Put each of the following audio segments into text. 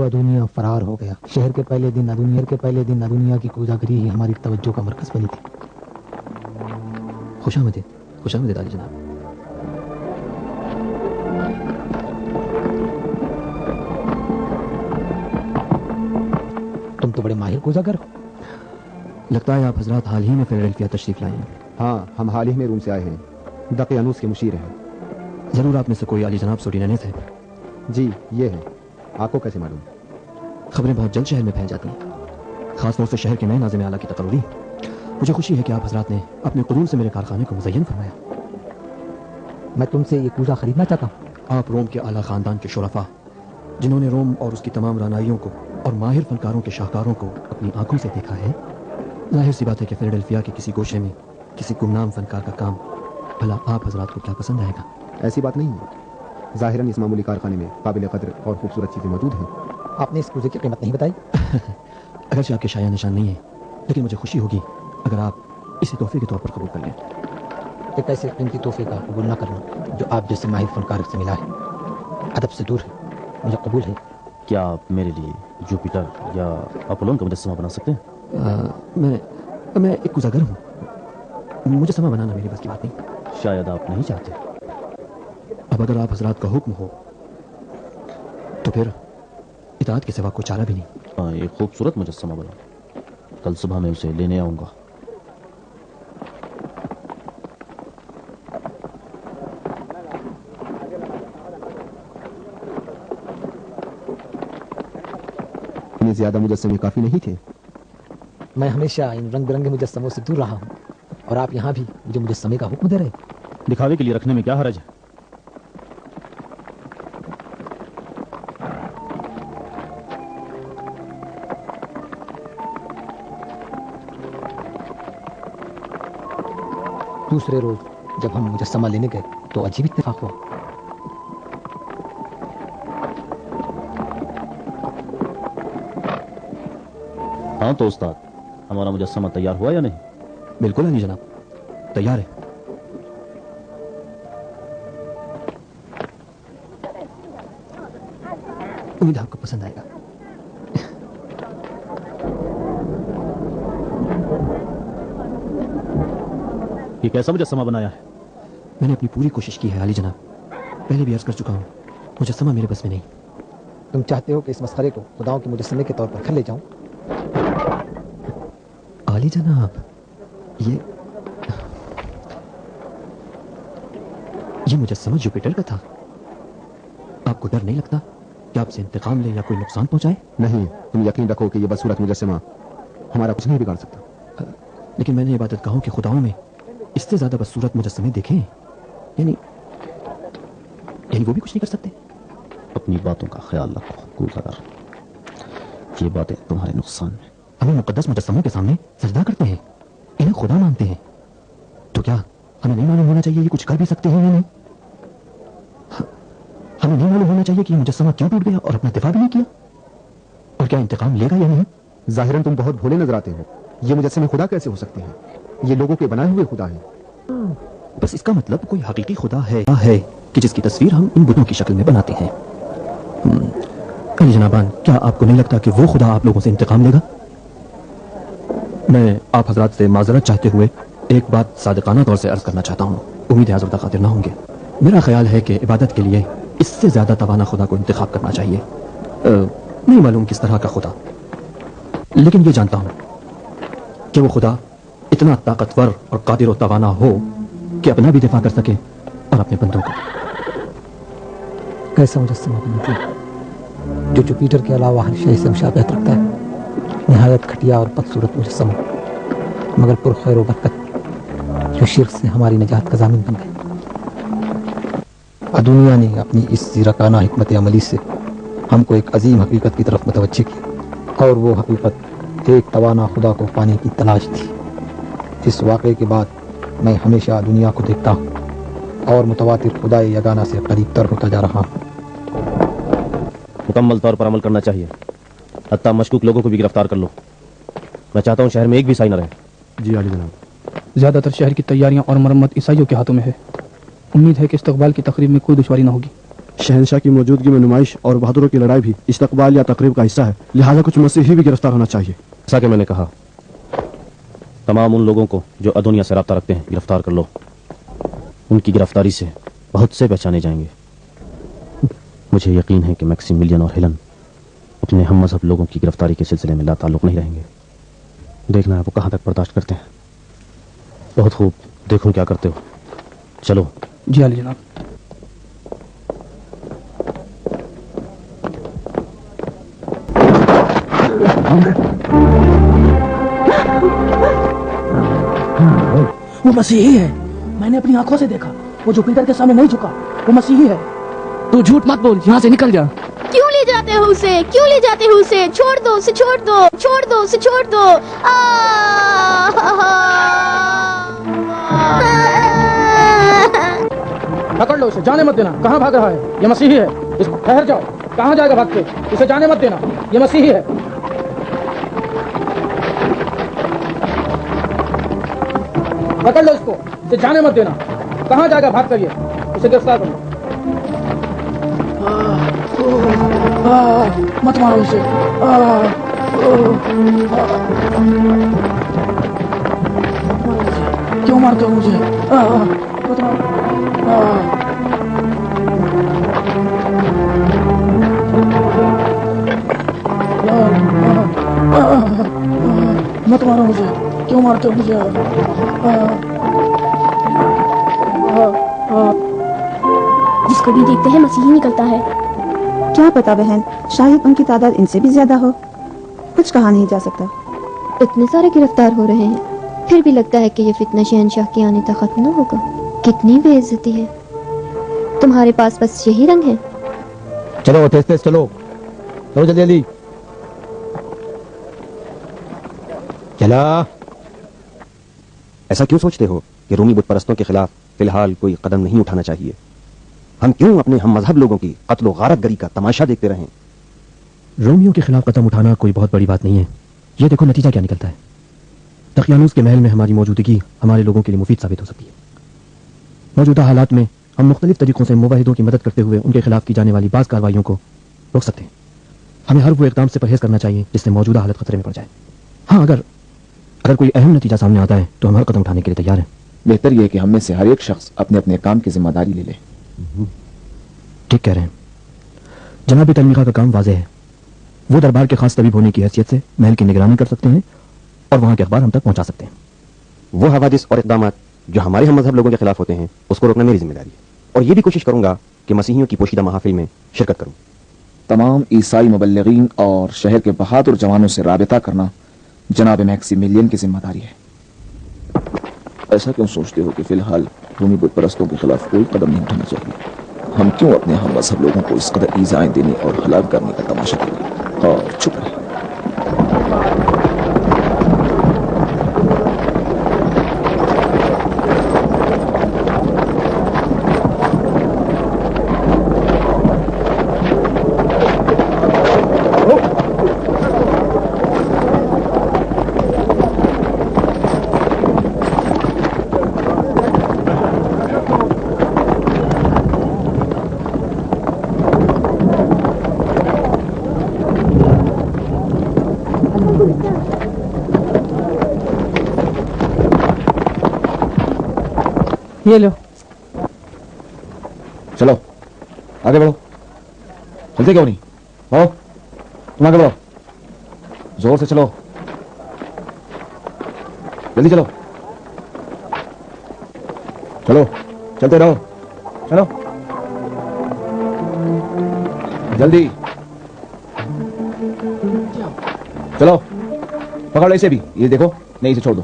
ادونیا فرار ہو گیا. شہر کے پہلے دن ادونیا کی کوزاگری ہی ہماری توجہ کا مرکز بنی تھی. خوش آمدید عالی جناب. تم تو بڑے ماہر کوزاگر ہو. لگتا ہے آپ حضرات حال ہی میں فیلڈلفیا تشریف لائے ہیں. ہاں، ہم حال ہی میں روم سے آئے ہیں. دقیانوس کے مشیر ہیں. ضرور آپ میں سے کوئی عالی جناب سوڈینانس ہے. جی یہ ہے. آپ کو کیسے معلوم؟ خبریں بہت جلد شہر میں پھیل جاتی ہیں، خاص طور سے شہر کے نئے ناظم اعلیٰ کی تقرری. مجھے خوشی ہے کہ آپ حضرات نے اپنے قدوم سے میرے کارخانے کو مزین فرمایا. میں تم سے یہ کوزہ خریدنا چاہتا ہوں. آپ روم کے اعلیٰ خاندان کے شرفا، جنہوں نے روم اور اس کی تمام رانائیوں کو اور ماہر فنکاروں کے شاہکاروں کو اپنی آنکھوں سے دیکھا ہے. ظاہر سی بات ہے کہ فیلڈلفیا کے کسی گوشے میں کسی گمنام فنکار کا کام بھلا آپ حضرات کو کیا پسند آئے گا؟ ایسی بات نہیں ہے. ظاہراً اس معمولی کارخانے میں قابل قدر اور خوبصورت چیزیں موجود ہیں. آپ نے اس کوزے کی قیمت نہیں بتائی. اگرچہ آپ کے شایع نشان نہیں ہے، لیکن مجھے خوشی ہوگی اگر آپ اسے تحفے کے طور پر قبول کر لیں. ایک ایسے قیمتی تحفے کا قبول نہ کرنا جو آپ جیسے ماہر فنکار سے ملا ہے ادب سے دور ہے. مجھے قبول ہے. کیا آپ میرے لیے جوپیٹر یا اپولون کا مجسمہ بنا سکتے ہیں؟ میں ایک کوزاگر ہوں، مجسمہ بنانا میری بس کی بات نہیں. شاید آپ نہیں چاہتے. اب اگر آپ حضرات کا حکم ہو تو پھر اطاعت کے سوا کوئی چارہ بھی نہیں. ہاں، ایک خوبصورت مجسمہ بنا. کل صبح میں اسے لینے آؤں گا. اتنے زیادہ مجسمے کافی نہیں تھے. میں ہمیشہ ان رنگ برنگے مجسموں سے دور رہا ہوں، اور آپ یہاں بھی مجھے مجسمے کا حکم دے رہے. دکھاوے کے لیے رکھنے میں کیا حرج ہے؟ دوسرے روز جب ہم مجسمہ لینے گئے تو عجیب اتفاق ہوا. ہاں تو استاد، ہمارا مجسمہ تیار ہوا یا نہیں؟ بالکل علی جناب، تیار ہے. امید آپ کو پسند آئے گا. یہ کیسا مجسمہ بنایا ہے؟ میں نے اپنی پوری کوشش کی ہے علی جناب. پہلے بھی عرض کر چکا ہوں، مجسمہ میرے بس میں نہیں. تم چاہتے ہو کہ اس مسخرے کو خداؤں کے مجسمے کے طور پر کھل لے جاؤں؟ علی جناب، یہ مجسمہ جوپیٹر کا تھا. آپ کو ڈر نہیں لگتا کہ آپ سے انتقام لے یا کوئی نقصان پہنچائے؟ نہیں، تم یقین رکھو کہ یہ بدصورت مجسمہ ہمارا کچھ نہیں بگاڑ سکتا. لیکن میں نے عبادت گاہوں کے خداؤں میں اس سے زیادہ بدصورت مجسمے دیکھے ہیں. یعنی وہ بھی کچھ نہیں کر سکتے. اپنی باتوں کا خیال رکھو کوزاگر. یہ باتیں تمہارے نقصان میں. ہمیں مقدس مجسموں کے سامنے سجدہ کرتے ہیں، انہیں خدا مانتے ہیں، تو کیا ہمیں نہیں معلوم ہونا چاہیے یہ کچھ کر بھی سکتے ہیں یا نہیں؟ ہمیں نہیں معلوم ہونا چاہیے کہ یہ مجسمہ کیوں ٹوٹ گیا اور اپنا دفاع بھی نہیں کیا، اور کیا انتقام لے گا یا نہیں؟ ظاہراً تم بہت بھولے نظر آتے ہو. یہ مجسمے خدا کیسے ہو سکتے ہیں؟ یہ لوگوں کے بنائے ہوئے خدا ہیں. بس اس کا مطلب کوئی حقیقی خدا ہے کہ جس کی تصویر ہم ان بتوں کی شکل میں بناتے ہیں. علی جنابان، کیا آپ کو نہیں لگتا کہ وہ خدا آپ لوگوں سے انتقام لے گا؟ میں آپ حضرات سے معذرت چاہتے ہوئے ایک بات صادقانہ طور سے عرض کرنا چاہتا ہوں. امید ہے حضرت خاطر نہ ہوں گے. میرا خیال ہے کہ عبادت کے لیے اس سے زیادہ توانا خدا کو انتخاب کرنا چاہیے. نہیں معلوم کس طرح کا خدا، لیکن یہ جانتا ہوں کہ وہ خدا اتنا طاقتور اور قادر و توانا ہو کہ اپنا بھی دفاع کر سکے اور اپنے بندوں کا. کیسا مجسمہ بناتی ہے جو جوپیٹر کے علاوہ ہر شے سے مشابہت رکھتا ہے. نہایت گھٹیا اور بدصورت مجسمہ، مگر پرخیر و برکت، جو شرک سے ہماری نجات کا ضامن بن گئے. دنیا نے اپنی اس زیرکانہ حکمت عملی سے ہم کو ایک عظیم حقیقت کی طرف متوجہ کیا، اور وہ حقیقت ایک توانا خدا کو پانے کی تلاش تھی. اس واقعے کے بعد میں ہمیشہ دنیا کو دیکھتا ہوں اور متواتر خدا یگانہ سے قریب تر ہوتا جا رہا ہوں. مکمل طور پر عمل کرنا چاہیے، حتیٰ مشکوک لوگوں کو بھی گرفتار کر لو. میں چاہتا ہوں شہر میں ایک بھی عیسائی نہ رہے. جی علی جناب. زیادہ تر شہر کی تیاریاں اور مرمت عیسائیوں کے ہاتھوں میں ہے. امید ہے کہ استقبال کی تقریب میں کوئی دشواری نہ ہوگی. शहनशाह की मौजूदगी में नुमाइश और बहादुरों की लड़ाई भी इस्तकबाल या तकरीब का हिस्सा है, लिहाजा कुछ मसीही भी गिरफ्तार होना चाहिए। जैसा कि मैंने कहा, तमाम उन लोगों को जो अदुनिया से रब्ता रखते हैं गिरफ्तार कर लो। उनकी गिरफ्तारी से बहुत से पहचाने जाएंगे। मुझे यकीन है कि मैक्सिमिलियन और हेलन अपने हम मजहब लोगों की गिरफ्तारी के सिलसिले में लाताल्लुक नहीं रहेंगे। देखना है वो कहां तक बर्दाश्त करते हैं। बहुत खूब, देखो क्या करते हो। चलो। जी अली जनाब। वो मसीही है, मैंने अपनी आंखों से देखा। वो जो पीटर के सामने नहीं झुका, वो मसीही है। तू झूठ मत बोल, यहाँ से निकल जा। क्यों ले जाते हो उसे? क्यों ले जाते हो उसे? छोड़ दो उसे, छोड़ दो, छोड़ दो उसे, छोड़ दो। पकड़ लो उसे, जाने मत देना। कहाँ भाग रहा है? ये मसीही है। इसको ठहर जाओ। कहाँ जाएगा भाग के? इसे जाने मत देना, ये मसीही है। पकड़ लो इसको, इसे जाने मत देना। कहाँ जाएगा भाग कर? ये उसे गिरफ्तार करो। मत मारो इसे। क्यों मारते हो मुझे? मत मारो। मत मारो मुझे। क्यों मारते हो मुझे? जिसको भी देखते हैं मसीही निकलता है। क्या पता बहन, शायद उनकी तादाद इनसे भी ज्यादा हो। कुछ कहा नहीं जा सकता। इतने सारे गिरफ्तार हो रहे हैं, फिर भी लगता है कि ये फितना शहनशाह के आने तक खत्म न होगा। कितनी बेइज्जती है। तुम्हारे पास बस यही रंग है। चलो तेज तेज चलो, चलो जल्दी जल्दी चला। ऐसा क्यों सोचते हो कि रूमी बुत परस्तों के खिलाफ फिलहाल कोई कदम नहीं उठाना चाहिए? हम क्यों अपने हम मजहब लोगों की कत्ल गारत गरी का तमाशा देखते रहें? रोमियो के खिलाफ कदम उठाना कोई बहुत बड़ी बात नहीं है। ये देखो नतीजा क्या निकलता है। दकियानूस के महल में हमारी मौजूदगी हमारे लोगों के लिए मुफीद साबित हो सकती है। मौजूदा हालात में हम मुख्तलिफ तरीकों से मुवाहिदों की मदद करते हुए उनके खिलाफ की जाने वाली बाज़ कार्रवाइयों को रोक सकते हैं। हमें हर वो इकदाम से परहेज करना चाहिए जिससे मौजूदा हालत खतरे में पड़ जाए। हाँ, अगर कोई अहम नतीजा सामने आता है तो हम हर कदम उठाने के लिए तैयार हैं। बेहतर यह है कि हम में से हर एक शख्स अपने अपने काम की जिम्मेदारी ले ले। ठीक कह रहे हैं। जनाब तलमीका का काम वाज़ेह है। वो दरबार के खास तबीब होने की हैसियत से महल की निगरानी कर सकते हैं और वहां के अखबार हम तक पहुंचा सकते हैं। वो हवादिस और इक़दामात जो हमारे हम मजहब लोगों के खिलाफ होते हैं उसको रोकना मेरी जिम्मेदारी है, और ये भी कोशिश करूंगा कि मसीहियों की पोशीदा महाफिल में शिरकत करूं। तमाम ईसाई मुबल्लिगीन और शहर के बहादुर जवानों से राबिता करना जनाब मैक्सिमिलियन की जिम्मेदारी है। ऐसा क्यों सोचते हो कि फिलहाल रूमी बुत परस्तों के खिलाफ कोई कदम नहीं उठाना चाहिए? हम क्यों अपने हम मजहब लोगों को इस कदर ईज़ाएं देने और हलाक करने का तमाशा करें और चुप रहे? ये लो। चलो आगे बढ़ो। चलते क्यों नहीं? आओ तुम आगे बढ़ो, जोर से चलो, जल्दी चलो। चलो चलते रहो, चलो जल्दी चलो। पकड़ लो इसे भी, ये देखो, नहीं इसे छोड़ दो,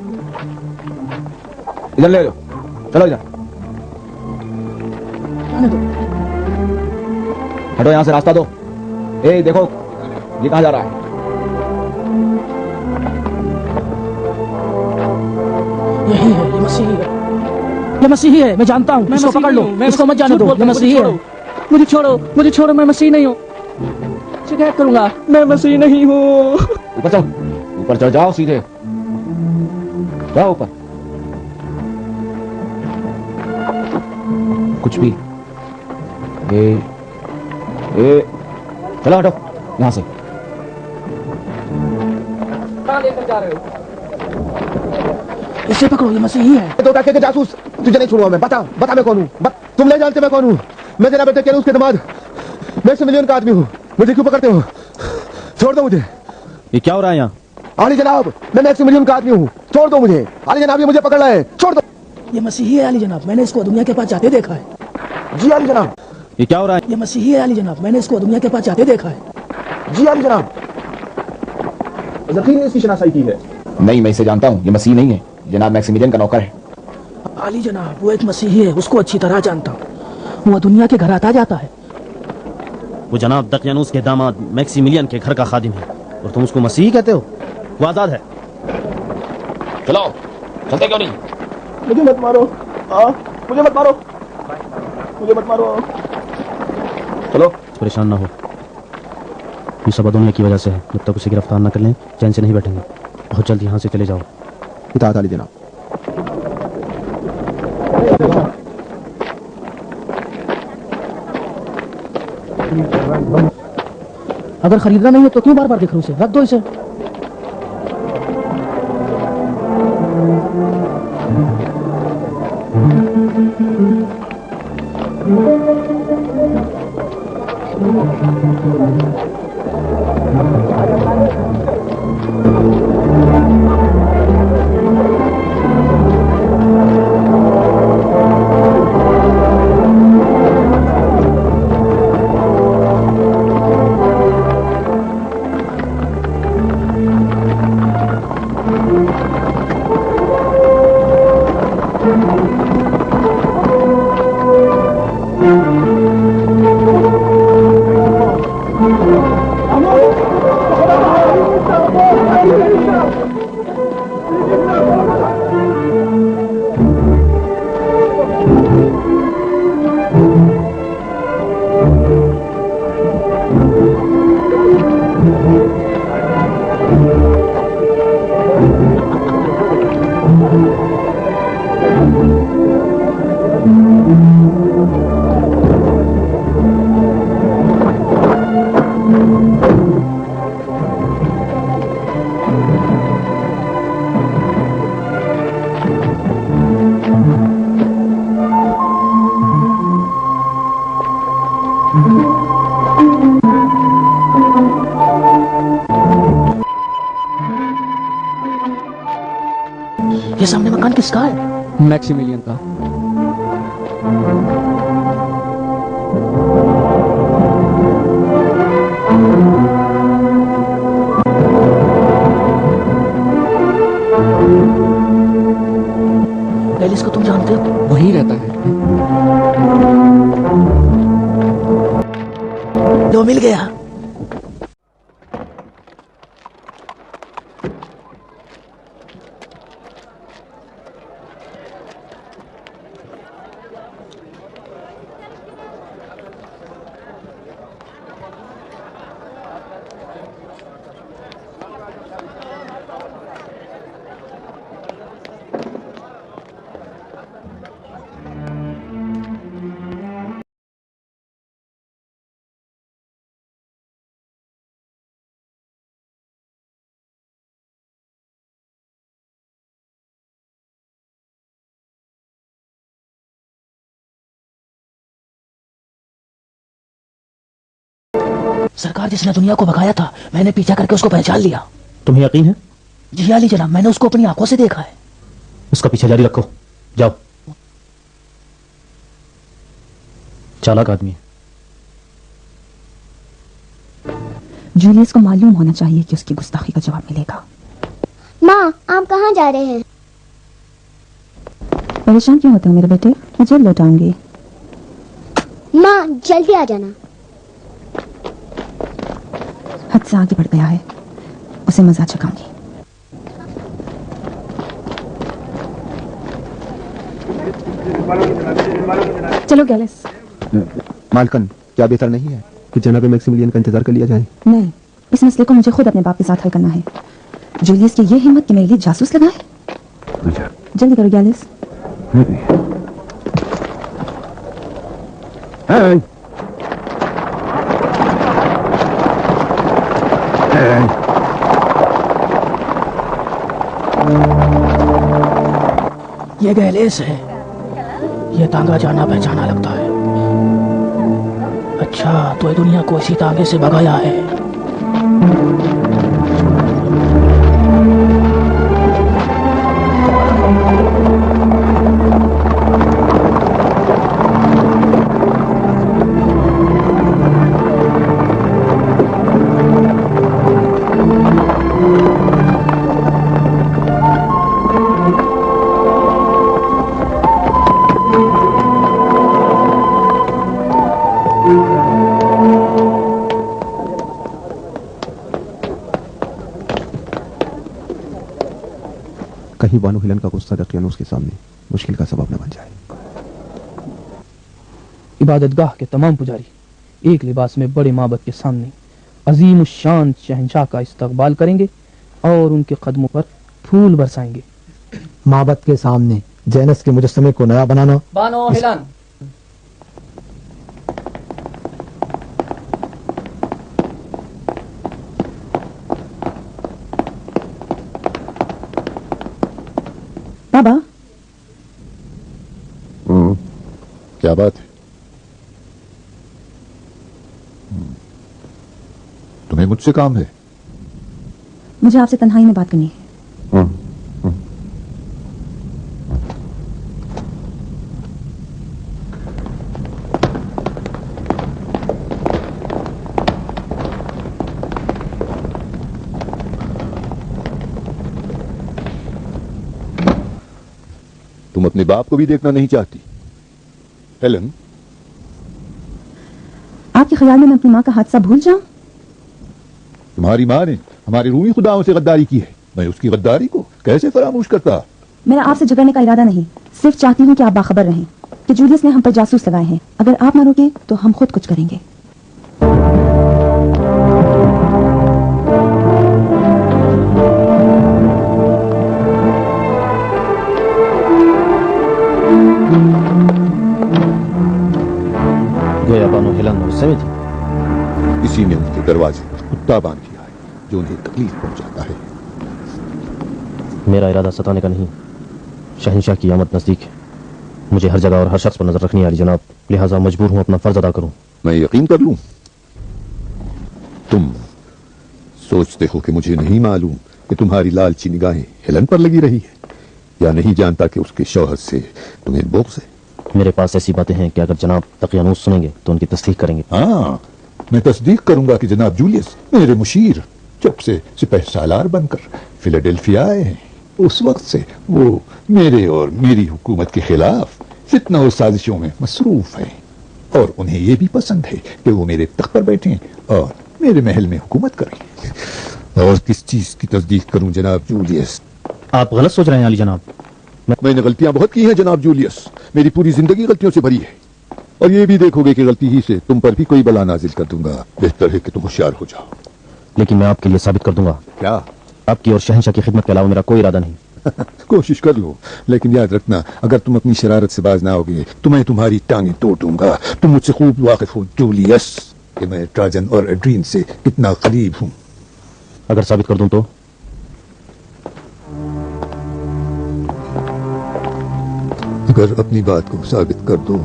इधर ले लो, चलो इधर। हटो यहां से, रास्ता दो। ए देखो ये कहां जा रहा है? यही है, ये मसीही है, ये मसीही है। मैं जानता हूँ, इसको पकड़ लो, इसको मत जाने दो। ये मसीही है। मुझे छोड़ो, मुझे छोड़ो, मैं मसीही नहीं हूँ। शिकायत करूंगा, मैं मसीही नहीं हूँ। ऊपर चढ़ो, ऊपर चढ़ जाओ, सीधे जाओ ऊपर। कुछ भी, ये चलो हटो यहाँ से। कहाँ लेकर जा रहे हो? इसे पकड़ो, ये मसीही है। तो के जासूस, तुझे नहीं छोड़ूंगा मैं। बता मैं कौन हूँ? तुम नहीं जानते मैं कौन हूँ? मैं तेरा बेटे केलूस के दामाद मैक्सिमिलियन का आदमी हूँ। मुझे क्यों पकड़ते हो? छोड़ दो मुझे। ये क्या हो रहा है यहाँ? आली जनाब, मैं मैक्सिमिलियन का आदमी हूँ, छोड़ दो मुझे। आली जनाब, ये मुझे पकड़ रहा है, छोड़ दो। ये मसीही है आली जनाब, मैंने इसको दुनिया के पास जाते देखा है। जी आली जनाब। ये क्या हो रहा है? ये मसीही है आली जनाब, मैंने इसको दुनिया के पास जाते देखा है। जी आली जनाब। जकीन ने इसकी शनाख्त की है। नहीं, मैं इसे जानता हूँ, ये मसीह नहीं है, जनाब मैक्सिमिलियन का नौकर है। आली जनाब, वो एक मसीही है, उसको अच्छी तरह जानता हूँ। वो दुनिया के घर आता जाता है। वो जनाब दकियानूस के दामाद मैक्सिमिलियन के घर का खादिम है और तुम उसको मसीही कहते हो? वो आजाद है। चलो, चलते क्यों नहीं? मुझे मत मारो, मुझे मत मारो, मुझे मत मारो। चलो। परेशान ना हो, ये सब दुनिया की वजह से है। जब तक उसे गिरफ्तार न कर लें चैन से नहीं बैठेंगे। बहुत जल्द यहाँ से चले जाओ। इताअत आली जनाब। अगर खरीदना नहीं है तो क्यों बार बार दिख रहे उसे? रख दो इसे। ये सामने मकान किसका है? मैक्सिमिलियन का। एलिस को तुम जानते हो? वहीं रहता है। लो, मिल गया। सरकार जिसने दुनिया को भगाया था, मैंने पीछा करके उसको पहचान लिया। तुम्हें यकीन है? जी आली जनाब, मैंने उसको अपनी आंखों से देखा है। उसका पीछा जारी रखो, जाओ। चालाक आदमी है। जूलियस को मालूम होना चाहिए कि उसकी गुस्ताखी का जवाब मिलेगा। माँ, आप कहाँ जा रहे हैं? परेशान क्यों होते हो मेरे बेटे? मैं जेल लौटाऊंगी। माँ, जल्दी आ जाना। हद से आगे बढ़ गया है, उसे मजा चखाऊंगी। चलो गैलिस। मालकन, क्या बेहतर नहीं है कि जनाब मैक्सिमिलियन का इंतजार कर लिया जाए? नहीं, इस मसले को मुझे खुद अपने बाप के साथ हल करना है। जूलियस की ये हिम्मत कि मेरे लिए जासूस लगाए। जल्दी करो गैलिस। ये गहलेस है, ये तांगा जाना पहचाना लगता है। अच्छा, तो ये दुनिया को इसी तांगे से भगाया है। कहीं बानो हिलन का गुस्सा दकियानूस के सामने मुश्किल का सबब न बन जाए। इबादतगाह के तमाम पुजारी एक लिबास में बड़े माबद के सामने अजीम उशान शहंशाह का इस्तकबाल करेंगे और उनके कदमों पर फूल बरसाएंगे। माबद के सामने जैनस के मुजस्समे को नया बनाना। बानो हिलन, बाबा क्या बात है? तुम्हें मुझसे काम है? मुझे आपसे तन्हाई में बात करनी है। तुम अपने बाप को भी देखना नहीं चाहती हेलन? आपके ख्याल में मैं अपनी माँ का हादसा भूल जाऊं? तुम्हारी माँ ने हमारे रूमी खुदाओं से गद्दारी की है, मैं उसकी गद्दारी को कैसे फरामोश करता? मेरा आपसे झगड़ने का इरादा नहीं, सिर्फ चाहती हूँ कि आप बाखबर रहें कि जूलियस ने हम पर जासूस लगाए हैं। अगर आप ना रोके तो हम खुद कुछ करेंगे। गोया बानो हिलन और समित इसी ने उनके दरवाजे पर कुत्ता बांध दिया है जो उन्हें तकलीफ पहुंचाता है। मेरा इरादा सताने का नहीं, शहंशाह की आमद नजदीक है। मुझे हर जगह और हर शख्स पर नजर रखनी आ रही जनाब, लिहाजा मजबूर हूं अपना फर्ज अदा करूं। मैं यकीन कर लूं? तुम सोचते हो कि मुझे नहीं मालूम कि तुम्हारी लालची निगाहें हेलन पर लगी रही है, या नहीं जानता कि उसके शौहर से तुम्हें बुग़्ज़ है? मेरे पास ऐसी बातें हैं कि अगर जनाब तकियानूस सुनेंगे तो उनकी तस्दीक करेंगे। हाँ, मैं तस्दीक करूंगा कि जनाब जूलियस मेरे मुशीर जब से सिपह सालार बनकर फिलाडेल्फिया आए हैं, उस वक्त से वो मेरे और मेरी हुकूमत के खिलाफ फितना और साजिशों में मसरूफ है, और उन्हें ये भी पसंद है कि वो मेरे तख्त पर बैठें और मेरे महल में हुकूमत करें। और किस चीज की तस्दीक करूं जनाब जूलियस? आप गलत सोच रहे हैं अली जनाब। मैंने गलतियां बहुत की हैं जनाब जूलियस, मेरी पूरी जिंदगी गलतियों से भरी है, और ये भी देखोगे कि गलती ही से तुम पर भी कोई बला नाजिल कर दूंगा। बेहतर है कि तुम होशियार हो जाओ। लेकिन मैं आपके लिए साबित कर दूंगा। क्या? आपकी और शहंशाह की खिदमत के अलावा मेरा कोई इरादा नहीं। कोशिश कर लो, लेकिन याद रखना अगर तुम अपनी शरारत से बाज ना होगे तो मैं तुम्हारी टांगें तोड़ दूंगा। तुम मुझसे खूब वाकिफ हो जूलियस कि मैं ट्राजन और एड्रीन से कितना करीब हूं। अगर साबित कर दूं तो? अगर अपनी बात को साबित कर दो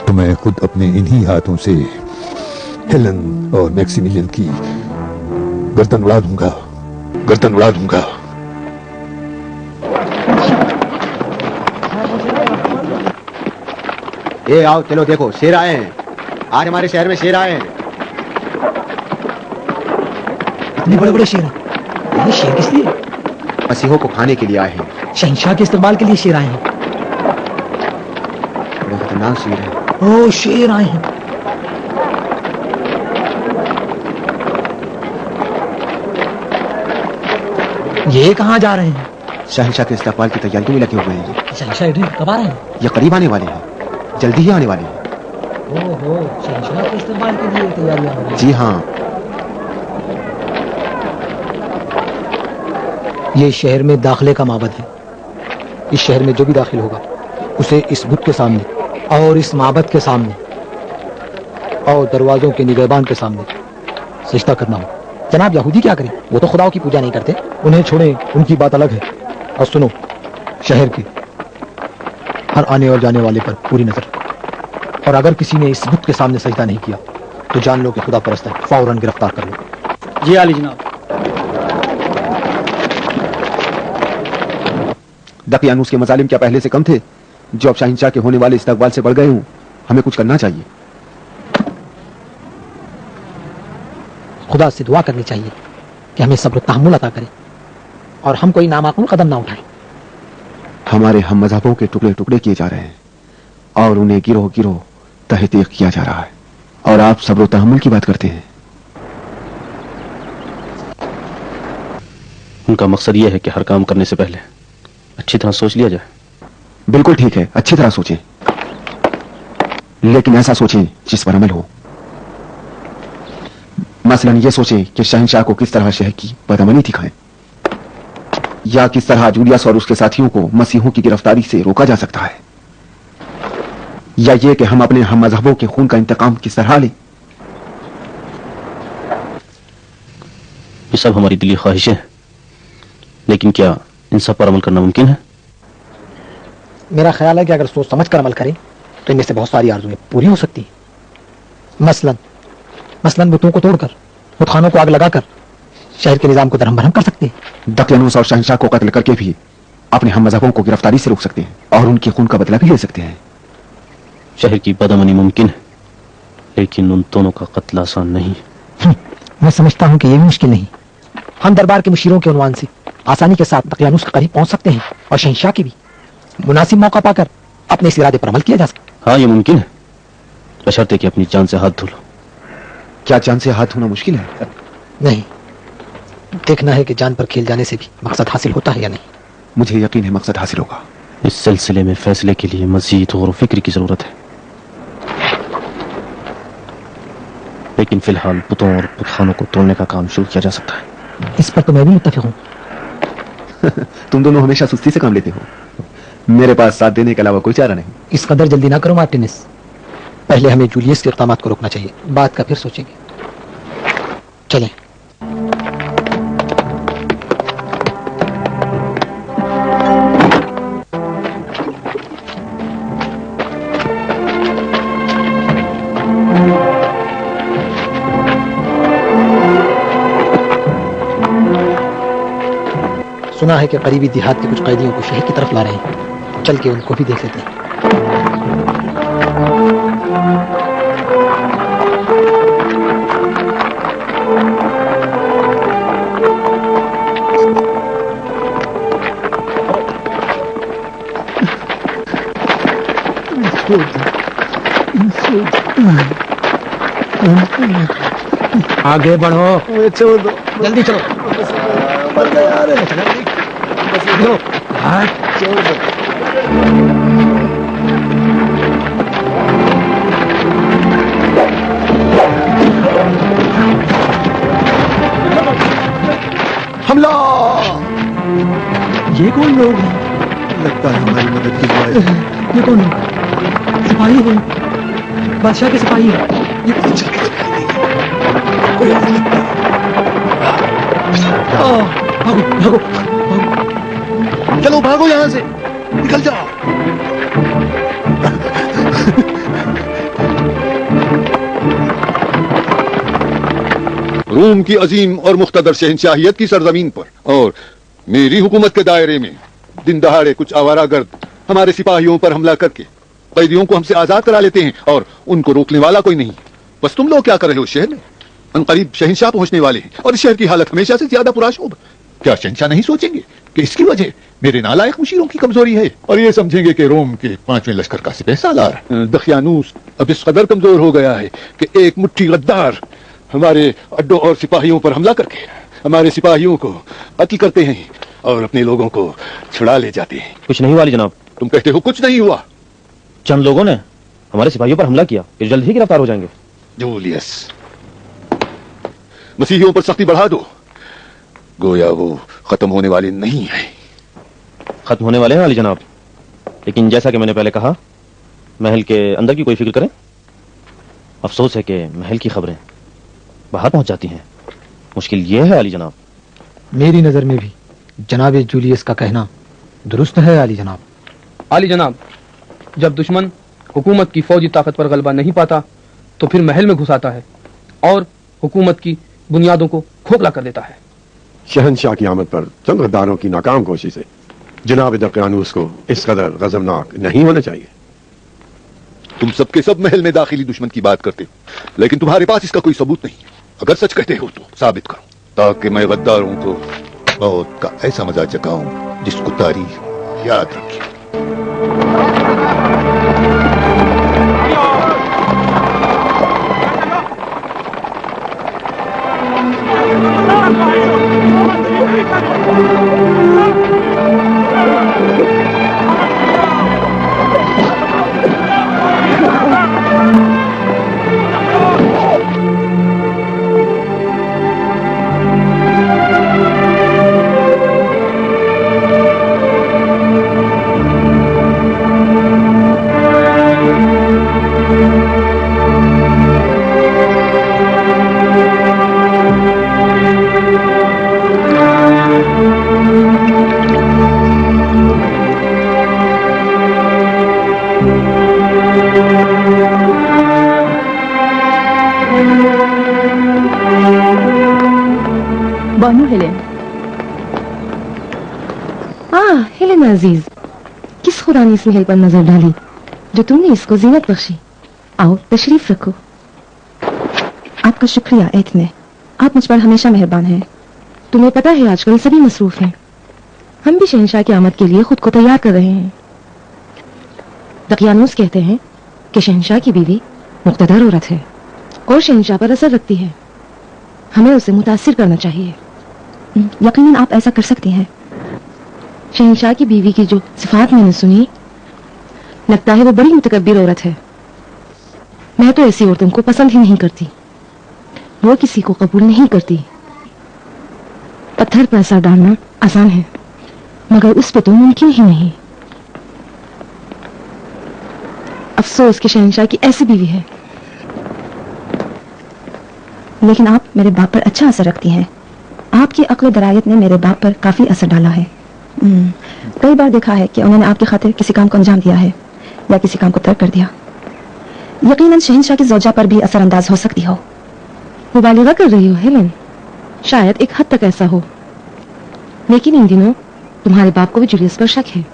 तो मैं खुद अपने इन्हीं हाथों से हेलन और मैक्सिमिलियन की गर्दन उड़ा दूंगा, गर्दन उड़ा दूंगा। ये आओ, चलो देखो, शेर आए हैं। आज हमारे शहर में शेर आए हैं। इतने बड़े बड़े शेर हैं। ये शेर किस लिए? मसीहों को खाने के लिए आए हैं। शहंशाह के इस्तेमाल के लिए शेर आए हैं। बड़े खतरनाक शेर हैं। ओ, शेर आए हैं। ये कहाँ जा रहे हैं? शहंशाह के इस्तकबाल की तैयारियों में लगे हुए हैं। शहंशाह एड्रीन कब आ रहे हैं? ये करीब आने वाले हैं, जल्दी ही आने वाले हैं। ओहो, शहंशाह के इस्तेमाल के लिए तैयारियां हो रही हैं। जी हाँ। ये शहर में दाखिले का माबद है। इस शहर में जो भी दाखिल होगा उसे इस बुत के सामने और इस माबद के सामने और दरवाजों के निगहबान के सामने सजदा करना हो। जनाब यहूदी क्या करें, वो तो खुदाओं की पूजा नहीं करते। उन्हें छोड़ें, उनकी बात अलग है। और सुनो, शहर के हर आने और जाने वाले पर पूरी नजर रखो, और अगर किसी ने इस बुत के सामने सजदा नहीं किया तो जान लो कि खुदा परस्त है, फौरन गिरफ्तार कर लो। जी आली जनाब। दकियानूस के मजालिम क्या पहले से कम थे, जो अब शाहिनशाह के होने वाले इस्तकबाल से बढ़ गए हों? हमें कुछ करना चाहिए। खुदा से दुआ करनी चाहिए कि हमें सब्र तहम्मुल अता करे और हम कोई नामाकूल कदम ना उठाएं। हमारे हम मजहबों के टुकड़े टुकड़े किए जा रहे हैं और उन्हें गिरोह गिरोह तहतीक किया जा रहा है, और आप सब्र तहम्मुल की बात करते हैं। उनका मकसद यह है कि हर काम करने से पहले अच्छी तरह सोच लिया जाए। बिल्कुल ठीक है, अच्छी तरह सोचें, लेकिन ऐसा सोचें जिस पर अमल हो। मसलन ये सोचें कि शहंशाह को किस तरह शहर की बदअमली दिखाएं, या किस तरह जूलियस और उसके साथियों को मसीहों की गिरफ्तारी से रोका जा सकता है, या ये कि हम अपने हम मजहबों के खून का इंतकाम किस तरह लें। ये सब हमारी दिली ख्वाहिशें हैं, लेकिन क्या इन सब पर अमल करना मुमकिन है? मेरा ख्याल है कि अगर सोच समझ कर अमल करें तो इनमें से बहुत सारी आरज़ुएं पूरी हो सकती हैं। मसलन बुतों को तोड़कर, बुतखानों को आग लगाकर शहर के निजाम को दरहम भरम कर सकते हैं। दकियानूस और शहंशाह को कत्ल करके भी अपने हम मजहबों को गिरफ्तारी से रोक सकते हैं और उनके खून का बदला भी ले सकते हैं। शहर की बदअमनी मुमकिन है, लेकिन उन दोनों का कत्ल आसान नहीं। मैं समझता हूँ कि ये भी मुश्किल नहीं। हम दरबार के मुशीरों के उन्वान से आसानी के साथ दकियानूस के करीब पहुंच सकते हैं और शहंशाह की भी मुनासिब मौका पाकर अपने इस इरादे पर अमल किया जा सकता। हाँ, ये मुमकिन है, बशर्ते कि अपनी जान से हाथ धो लो। क्या जान से हाथ धोना मुश्किल है? नहीं, देखना है कि जान पर खेल जाने से भी मकसद हासिल होता है या नहीं। मुझे यकीन है मकसद हासिल होगा। इस सिलसिले में फैसले के लिए मजीद गौर व फिक्र की जरूरत है, लेकिन फिलहाल बुतों और बुतखानों को तोड़ने का काम शुरू किया जा सकता है। इस पर तो मैं भी मुत्तफिक हूँ। तुम दोनों हमेशा सुस्ती से काम लेते हो। मेरे पास साथ देने के अलावा कोई चारा नहीं। इस कदर जल्दी ना करो मार्टिनेस, पहले हमें जूलियस के इक़दामात को रोकना चाहिए, बात का फिर सोचेंगे। चलें। सुना है कि करीबी देहात के कुछ कैदियों को शहर की तरफ ला रहे हैं, चल के उनको भी देख लेते हैं। आगे बढ़ो, छोड़ दो, जल्दी चलो। मर गया यार। छोड़ दो। हमला! ये कौन लोग हैं? लगता है हमारी मदद की दुआ है। ये कौन है? सिपाही है, बादशाह के सिपाही है। भागो भागो भागो। चलो भागो यहां से, निकल जाओ। रोम की अजीम और मुख्तदर शहंशाहियत की सरजमीन पर और मेरी हुकूमत के दायरे में दिन दहाड़े कुछ आवारागर्द हमारे सिपाहियों पर हमला करके कैदियों को हमसे आजाद करा लेते हैं और उनको रोकने वाला कोई नहीं। बस तुम लोग क्या कर रहे हो शहर में? अनकरीब शहंशाह पहुंचने वाले हैं और इस शहर की हालत हमेशा से ज्यादा पुराशोभ। क्या शहंशाह नहीं सोचेंगे कि इसकी वजह मेरे नालायक मुशीरों की कमजोरी है, और ये समझेंगे कि रोम के 5वें लश्कर का सिपह सालार दकियानूस अब इस कदर कमजोर हो गया है कि एक मुट्ठी गद्दार हमारे अड्डों और सिपाहियों पर हमला करके हमारे सिपाहियों को कत्ल करते हैं और अपने लोगों को छुड़ा ले जाते हैं। कुछ नहीं हुआ अली जनाब। तुम कहते हो कुछ नहीं हुआ? चंद लोगों ने हमारे सिपाहियों पर हमला किया, फिर जल्द ही गिरफ्तार हो जाएंगे। जूलियस, मसीहियों पर सख्ती बढ़ा दो, गोया वो खत्म होने वाले नहीं है। खत्म होने वाले हैं अली जनाब, लेकिन जैसा कि मैंने पहले कहा, महल के अंदर की कोई फिक्र करें। अफसोस है कि महल की खबरें बाहर पहुंच जाती हैं। मुश्किल ये है आली जनाब। मेरी नज़र में भी जनाब जूलियस का कहना दुरुस्त है आली जनाब। आली जनाब, जब दुश्मन हुकूमत की फौजी ताकत पर गलबा नहीं पाता तो फिर महल में घुस आता है और हुकूमत की बुनियादों को खोखला कर देता है। शहनशाह की आमद पर चंद गद्दारों की नाकाम कोशिशें जनाब दकियानूस को इस कदर गजबनाक नहीं होना चाहिए। तुम सबके सब महल में दाखिली दुश्मन की बात करते हो, लेकिन तुम्हारे पास इसका कोई सबूत नहीं। अगर सच कहते हो तो साबित करो, ताकि मैं गद्दारों को मौत का ऐसा मजा चखाऊं जिसको तारीख याद रखे। बानू हेलेन। हेलेन अजीज, किस खुदा ने इस महल पर नजर डाली जो तुमने इसको जीनत बख्शी? आओ तशरीफ रखो। आपका शुक्रिया एथने, आप मुझ पर हमेशा मेहरबान हैं। तुम्हें पता है आजकल सभी मसरूफ हैं। हम भी शहंशाह की आमद के लिए खुद को तैयार कर रहे हैं। दकियानूस कहते हैं कि शहंशाह की बीवी मुक्तदर औरत है और शहंशाह पर असर रखती है। हमें उसे मुतासिर करना चाहिए। यकीनन आप ऐसा कर सकती हैं। शहंशाह की बीवी की जो सिफात मैंने सुनी, लगता है वो बड़ी मुतकब्बिर औरत है। मैं तो ऐसी औरतों को पसंद ही नहीं करती। वो किसी को कबूल नहीं करती। पत्थर पर असर डालना आसान है, मगर उस पर तो मुमकिन ही नहीं। अफसोस कि शहंशाह की ऐसी बीवी है। लेकिन आप मेरे बाप पर अच्छा असर रखती हैं। आपकी अक्ल दरायत ने मेरे बाप पर काफी असर डाला है। कई बार देखा है कि उन्होंने आपकी खातिर किसी काम को अंजाम दिया है या किसी काम को तर्क कर दिया। यकीनन शहंशाह की ज़ौजा पर भी असरअंदाज हो सकती हो। मुबालिगा कर रही हो हेलेन? शायद एक हद तक ऐसा हो, लेकिन इन दिनों तुम्हारे बाप को भी जूलियस पर शक है।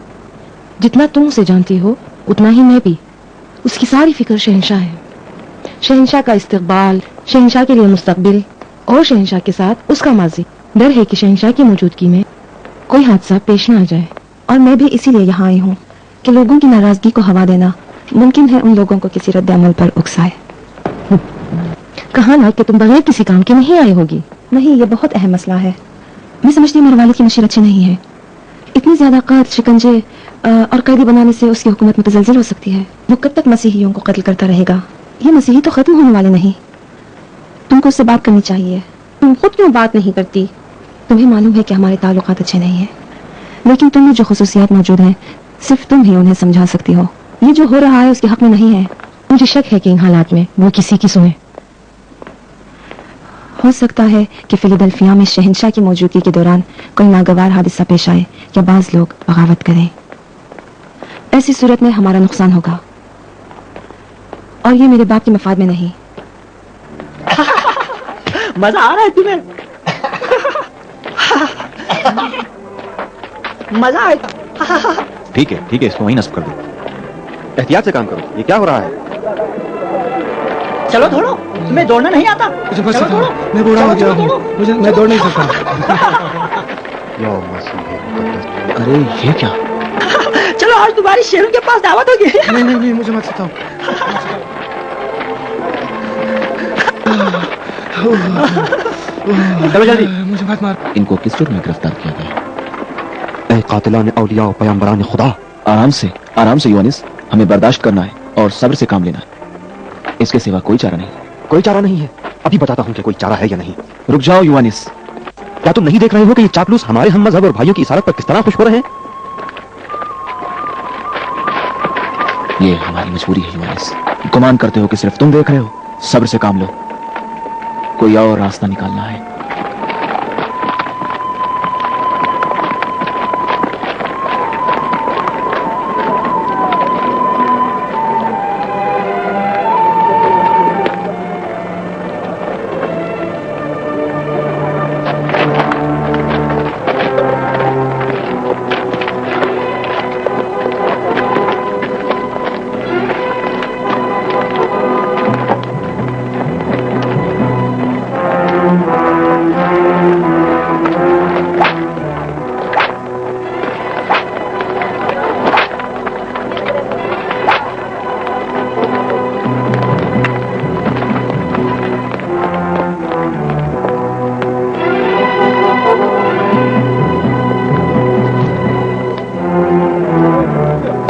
जितना तुम उसे जानती हो उतना ही मैं भी। उसकी सारी फिक्र शहंशाह है, शहंशाह का इस्तकबाल, शहंशाह के लिए मुस्तकबिल और शहंशाह के साथ उसका माजी। डर है कि शहंशाह की मौजूदगी में कोई हादसा पेश न आ जाए। और मैं भी इसीलिए यहाँ आई हूँ कि लोगों की नाराजगी को हवा देना मुमकिन है उन लोगों को किसी रद्द अमल पर उकसाए। कहा ना कि तुम बगैर किसी काम के नहीं आई होगी। नहीं, ये बहुत अहम मसला है। मैं समझती हूँ मेरे वालिद की नशीर अच्छी नहीं है। इतनी ज्यादा कैद, शिकंजे और कैदी बनाने से उसकी हुकूमत मुतज़लज़ल हो सकती है। वो कब तक मसीहियों को कत्ल करता रहेगा? ये मसीही तो खत्म होने वाले नहीं। तुमको उससे बात करनी चाहिए। तुम खुद क्यों बात नहीं करती? तुम्हें मालूम है कि हमारे ताल्लुकात अच्छे नहीं हैं, लेकिन तुम में जो खुसूसियात मौजूद हैं सिर्फ तुम ही उन्हें समझा सकती हो। ये जो हो रहा है उसके हक में नहीं है। मुझे शक है कि इन हालात में वो किसी की सुने। हो सकता है कि फिलाडेल्फिया में शहंशाह की मौजूदगी के दौरान कोई नागवार हादसा पेश आए या बाज लोग बगावत करें। ऐसी सूरत में हमारा नुकसान होगा और ये मेरे बाप के मफाद में नहीं। मजा आ रहा है तुम्हें? मजा आएगा। ठीक है, इसको वहीं नस्ब कर दो। एहतियात से काम करो। ये क्या हो रहा है? चलो दौड़ो। तुम्हें दौड़ना नहीं आता? चलो दौड़ो। मैं बूढ़ा हो गया हूँ, मैं दौड़ नहीं सकता। अरे ये क्या? चलो आज तुम्हारी शेरों के पास दावत होगी। नहीं, मुझे मत सिखाओ। चलो जल्दी। मुझे मत मार। इनको किस जुर्म में गिरफ्तार किया गया? ऐ कातिलान औलिया और पैगंबरान खुदा, आराम से यूनिस, हमें बर्दाश्त करना है और सब्र से काम लेना है। इसके सिवा कोई चारा नहीं। कोई चारा नहीं है। अभी बताता हूँ कि कोई चारा है या नहीं। रुक जाओ यूनिस। क्या तुम नहीं देख रहे हो कि ये चापलूस हमारे हम मजहब और भाइयों की इशारत पर किस तरह खुश हो रहे हैं? ये हमारी मजबूरी है यूनिस। गुमान करते हो कि सिर्फ तुम देख रहे हो। सब्र से काम लो। कोई और रास्ता निकालना है।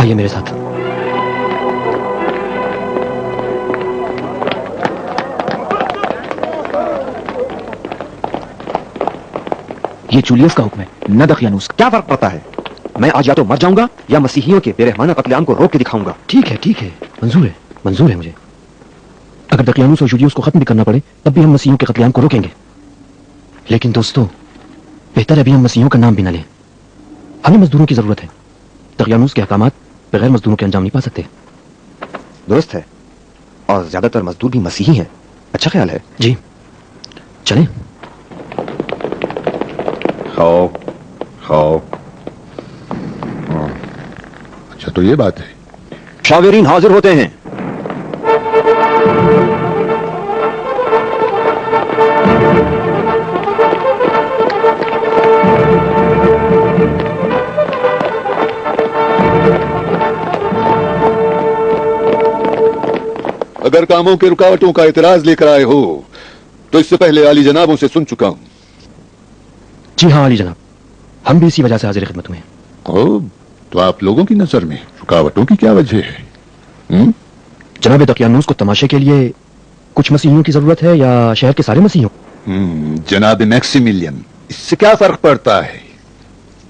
आइए मेरे साथ। ये जूलियस का हुक्म है, न दकियानूस। क्या फर्क पड़ता है? मैं आज या तो मर जाऊंगा या मसीहियों के बेरहमाना कत्लेआम को रोक के दिखाऊंगा। ठीक है, मंजूर है मुझे। अगर दकियानूस और जूलियस को खत्म भी करना पड़े तब भी हम मसीहियों के कत्लेआम को रोकेंगे। लेकिन दोस्तों, बेहतर है अभी हम मसीहियों का नाम भी न लें। हमें मजदूरों की जरूरत है। दकियानूस के अहकामात बगैर मजदूरों के अंजाम नहीं पा सकते। दुरुस्त है, और ज्यादातर मजदूर भी मसीही हैं। अच्छा ख्याल है। जी चलें। खाओ खाओ। अच्छा तो ये बात है। शावेरीन हाजिर होते हैं। अगर कामों के रुकावटों का इतराज लेकर आए हो तो इससे पहले आली जनाबों से सुन चुका हूं। जी हाँ आली जनाब, हम भी इसी वजह से हाजिर खिदमत में हैं। तो आप लोगों की नजर में रुकावटों की क्या वजह है? जनाब दकियानूस को तमाशे के लिए कुछ मसीहियों की जरूरत है या शहर के सारे मसीहियों? जनाब मैक्सिमिलियन, इससे क्या फर्क पड़ता है?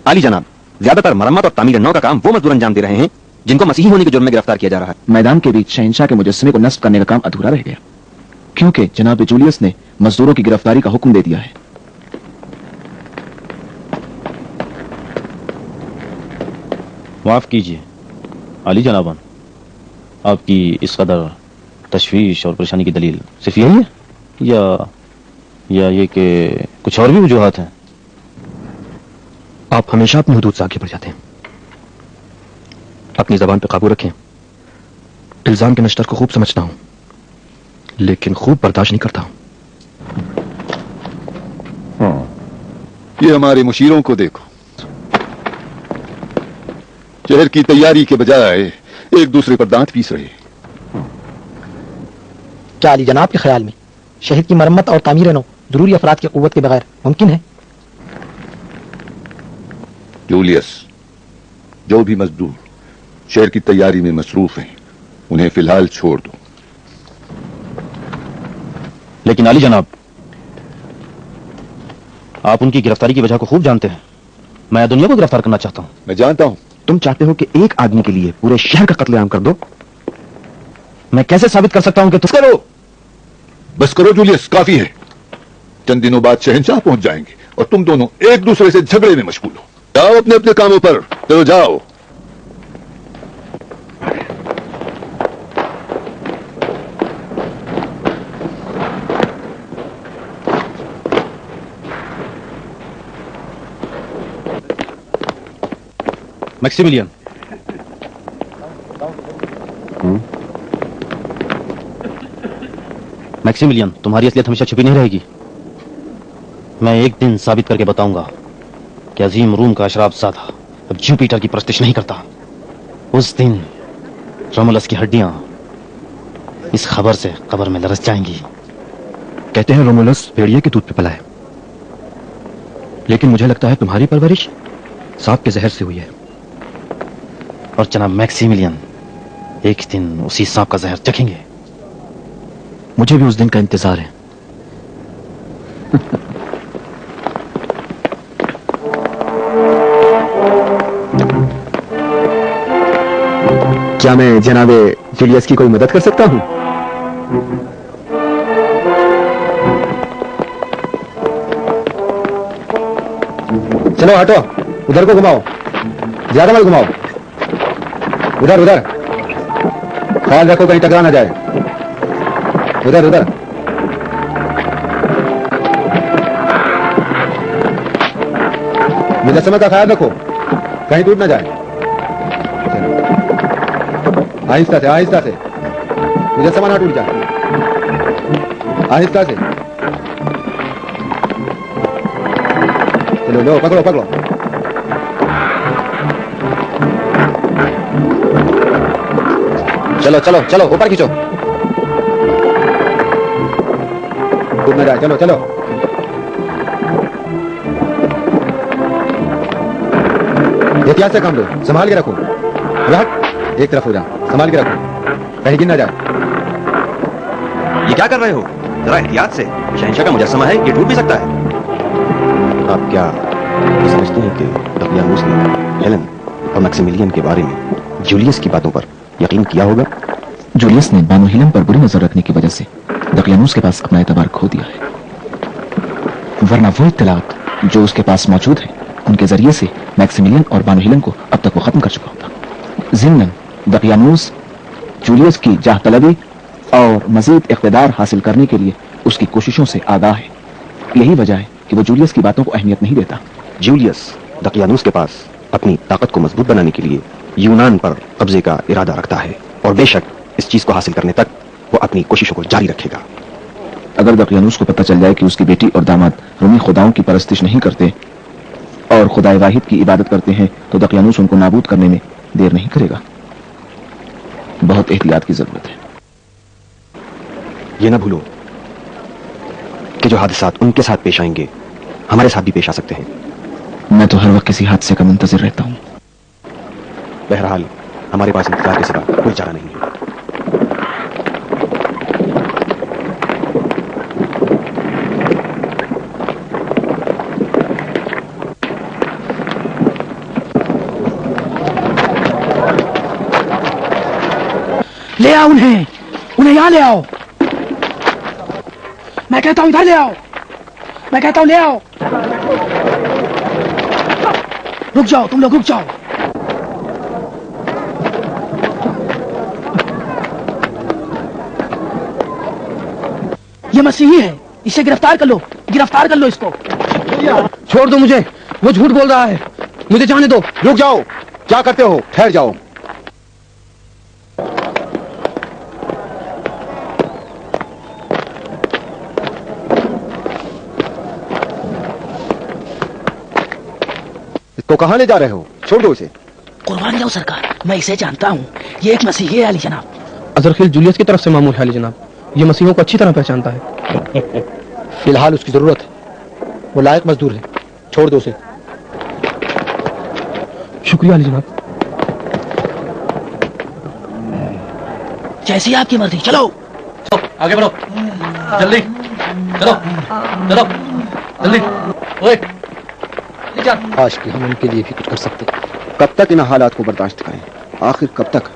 आली जनाब, ज्यादातर मरम्मत और तामीर नौ का काम वो मजदूर अंजाम दे रहे हैं जिनको मसीही होने के जुर्म में गिरफ्तार किया जा रहा है। मैदान के बीच शहंशाह के मुजस्समे को नस्ब करने का काम अधूरा रह गया क्योंकि जनाब जूलियस ने मजदूरों की गिरफ्तारी का हुक्म दे दिया है। माफ कीजिए आली जनाबान, आपकी इस कदर तशवीश और परेशानी की दलील सिर्फ यही है या ये कि कुछ और भी वजूहात हैं? आप हमेशा अपनी हुदूद से आगे बढ़ जाते हैं। अपनी जबान पे काबू रखें। इल्जाम के नश्तर को खूब समझता हूं, लेकिन खूब बर्दाश्त नहीं करता हूं। ये हमारे मुशीरों को देखो, शहर की तैयारी के बजाय एक दूसरे पर दांत पीस रहे। क्या अली जनाब के ख्याल में शहर की मरम्मत और तामीर नौ जरूरी अफराद की कुव्वत के बगैर मुमकिन है? जूलियस, जो भी मजदूर शहर की तैयारी में मसरूफ हैं उन्हें फिलहाल छोड़ दो। लेकिन आली जनाब, आप उनकी गिरफ्तारी की वजह को खूब जानते हैं। मैं दुनिया को गिरफ्तार करना चाहता हूं। मैं जानता हूं। तुम चाहते हो कि एक आदमी के लिए पूरे शहर का कत्लेआम कर दो? मैं कैसे साबित कर सकता हूं कि तुम करो? बस करो जूलियस, काफी है। चंद दिनों बाद शहंशाह पहुंच जाएंगे और तुम दोनों एक दूसरे से झगड़े में मशगूल हो। जाओ अपने अपने कामों पर, चलो जाओ। मैक्सिमिलियन, मैक्सिमिलियन, तुम्हारी असलियत हमेशा छुपी नहीं रहेगी। मैं एक दिन साबित करके बताऊंगा कि अजीम रूम का अशराफ ज़ादा अब जुपिटर की परस्तिश नहीं करता। उस दिन रोमुलस की हड्डियां इस खबर से कब्र में लरस जाएंगी। कहते हैं रोमुलस भेड़िए के दूध पे पला है, लेकिन मुझे लगता है तुम्हारी परवरिश सांप के जहर से हुई है। और जनाब मैक्सिमिलियन एक दिन उसी सांप का जहर चखेंगे। मुझे भी उस दिन का इंतजार है। क्या मैं जनाबे जूलियस की कोई मदद कर सकता हूं? चलो हटो, उधर को घुमाओ, ज्यादा मत घुमाओ, उधर उधर, ख्याल रखो कहीं टकरा ना जाए, उधर उधर। मुजस्समा का ख्याल रखो कहीं टूट ना जाए। आहिस्ता से, आहिस्ता से, मुजस्समा ना टूट जाए, आहिस्ता से। चलो लो, पकड़ो पकड़ो। चलो चलो चलो, ऊपर खींचो, टूट ना जाए। चलो चलो, एहतियात से काम लो, संभाल के रखो। हट, एक तरफ हो जा, संभाल के रखो, कहीं गिर ना जाए। ये क्या कर रहे हो? जरा एहतियात से, शहंशाह का मुजस्समा है, ये टूट भी सकता है। आप क्या समझते हैं कि दकियानूस ने हेलन और मैक्सिमिलियन के बारे में जूलियस की बातों पर यकीन किया होगा? जूलियस ने बानो हेलन पर बुरी नजर रखने की वजह से दकियानूस के पास अपना एतबार खो दिया है, वरना वो इत्तलात जो उसके पास मौजूद है उनके जरिए से मैक्सिमिलियन और बानो हेलन को अब तक वो खत्म कर चुका होता। ज़िम्नन दकियानूस जूलियस की जाह तलबी और मजीद इख्तिदार हासिल करने के लिए उसकी कोशिशों से आगाह है। यही वजह है कि वो जूलियस की बातों को अहमियत नहीं देता। जूलियस दकियानूस के पास अपनी ताकत को मजबूत बनाने के लिए यूनान पर कब्जे का इरादा रखता है और बेशक इस चीज को हासिल करने तक वो अपनी कोशिशों को जारी रखेगा। अगर दकियानूस को पता चल जाए कि उसकी बेटी और दामाद रूमी खुदाओं की परस्तिश नहीं करते और खुदाए वाहिद की इबादत करते हैं तो दकियानूस उनको नाबूद करने में देर नहीं करेगा। बहुत एहतियात की जरूरत है। ये ना भूलो कि जो हादसात उनके साथ पेश आएंगे हमारे साथ भी पेश आ सकते हैं। मैं तो हर वक्त किसी हादसे का मुंतजिर रहता हूँ। बहरहाल हमारे पास इंतजार के सिवा कोई चारा नहीं है। ले आओ उन्हें, उन्हें यहां ले आओ। मैं कहता हूं इधर ले आओ, मैं कहता हूं ले आओ। रुक जाओ, तुम लोग रुक जाओ। ये मसीही है, इसे गिरफ्तार कर लो, गिरफ्तार कर लो इसको। छोड़ दो मुझे, वो झूठ बोल रहा है, मुझे जाने दो। रुक जाओ, क्या करते हो? ठहर जाओ। इसको कहां ले जा रहे हो? छोड़ दो इसे। कुर्बान जाओ सरकार, मैं इसे जानता हूँ, ये एक मसीही है अली जनाब। अजरखिल जूलियस की तरफ से मामूल है अली जनाब, ये मसीहों को अच्छी तरह पहचानता है। फिलहाल उसकी जरूरत है, वो लायक मजदूर है, छोड़ दो उसे। शुक्रिया अली जनाब। जैसी आपकी मर्जी, चलो आगे बढ़ो, जल्दी चलो, चलो जल्दी। ओए काश कि हम उनके लिए भी कुछ कर सकते। कब तक इन हालात को बर्दाश्त करें? आखिर कब तक?